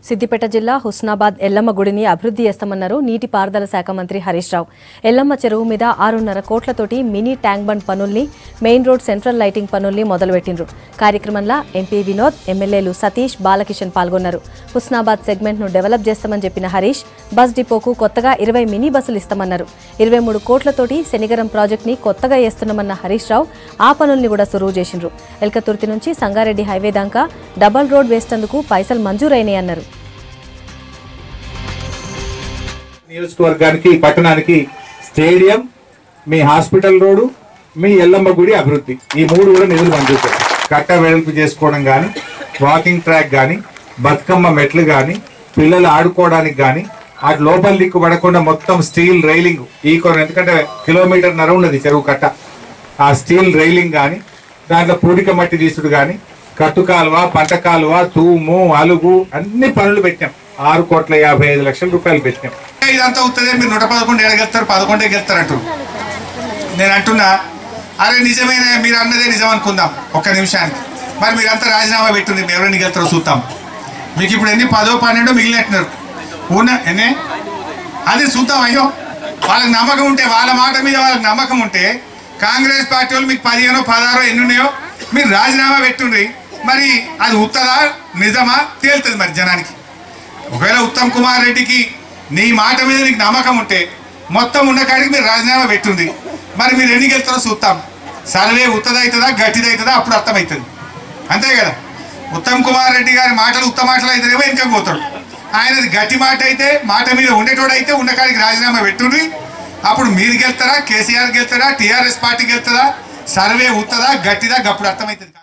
సిద్దిపేట జిల్లా హుస్నాబాద్ ఎల్లమ్మ గుడిని అభివృద్ధి చేస్తామన్నారు నీటిపారుదల శాఖ మంత్రి హరీష్ రావు. ఎల్లమ్మ చెరువు మీద 6.5 కోట్లతోటి మినీ ట్యాంక్ బండ్ పనుల్ని, మెయిన్ రోడ్ సెంట్రల్ లైటింగ్ పనుల్ని మొదలుపెట్టిండ్రు. కార్యక్రమంలో ఎంపీ వినోద్, ఎమ్మెల్యేలు సతీష్, బాలకిషన్ పాల్గొన్నారు. హుస్నాబాద్ సెగ్మెంట్ ను డెవలప్ చేస్తామని చెప్పిన హరీష్, బస్ డిపోకు కొత్తగా 20 మినీ బస్సులు ఇస్తామన్నారు. 23 కోట్లతోటి శనిగరం ప్రాజెక్ట్ ని కొత్తగా చేస్తున్నామన్న హరీష్ రావు ఆ పనుల్ని కూడా సురువు చేసిండ్రు. ఎల్కతుర్తి నుంచి సంగారెడ్డి హైవే దాకా డబల్ రోడ్ వేస్తందుకు పైసలు మంజూరైనాయన్నారు. నియోజకవర్గానికి పట్టణానికి స్టేడియం, మీ హాస్పిటల్ రోడ్డు, మీ ఎల్లమ్మ గుడి అభివృద్ధి, ఈ 3 కూడా నిధులు మంజూరు. కట్ట వెడల్పు చేసుకోవడం కానీ, వాకింగ్ ట్రాక్ కానీ, బతుకమ్మ మెట్లు కానీ, పిల్లలు ఆడుకోవడానికి కానీ, అటు లోపల దిక్కు పడకుండా మొత్తం స్టీల్ రైలింగ్ ఈ కొన, ఎందుకంటే 1.5 కిలోమీటర్ ఉన్నది చెరువు కట్ట, ఆ స్టీల్ రైలింగ్ కానీ, దాంట్లో పూడిక మట్టి తీసుడు కానీ, కట్టు కాలువ, పంట కాలువ, తూము, అలుగు అన్ని పనులు పెట్టాం. 6,55,00,000 రూపాయలు పెట్టాం. ఇదంతా అవుతుంది, మీరు 111 ఏడగలుగుతారు, 11 గెలుస్తారు అంటారు. నేను అంటున్నా, అరే నిజమైన మీరు అన్నదే నిజం అనుకుందాం ఒక్క నిమిషానికి. మరి మీరంతా రాజీనామా పెట్టుంది, మీరు ఎవరైనా గెలుతారో చూద్దాం. మీకు ఇప్పుడు ఎన్ని 10, 12 మిగిలినట్టున్నారు ఎన్ని, అది చూద్దాం. అయ్యో వాళ్ళకి నమ్మకం ఉంటే, వాళ్ళ మాట మీద వాళ్ళకి నమ్మకం ఉంటే, కాంగ్రెస్ పార్టీ వాళ్ళు మీకు 15, 16 ఎన్ని ఉన్నాయో మీరు రాజీనామా పెట్టుండ్రి. మరి అది ఉత్తదా నిజమా తేలుతుంది మరి జనానికి. ఒకవేళ ఉత్తమ్ కుమార్ రెడ్డికి నీ మాట మీద నీకు నమ్మకం ఉంటే మొత్తం ఉన్న కాడికి మీరు రాజీనామా పెట్టుంది. మరి మీరు ఎన్ని గెలుస్తారో చూస్తాం. సర్వే ఉత్తదవుతుందా గట్టిదవుతుందా అప్పుడు అర్థమవుతుంది, అంతే కదా. ఉత్తమ్ కుమార్ రెడ్డి గారి మాటలు ఉత్త మాటలు అయితేనేమో ఇంకా పోతాడు. ఆయనది గట్టి మాట అయితే, మాట మీద ఉండేటోడైతే ఉన్న కాడికి రాజీనామా పెట్టుండ్రి. అప్పుడు మీరు గెలుస్తారా, కేసీఆర్ గెలుస్తారా, టీఆర్ఎస్ పార్టీ గెలుస్తుందా, సర్వే ఉత్తదా గట్టిదా అప్పుడు అర్థమవుతుంది.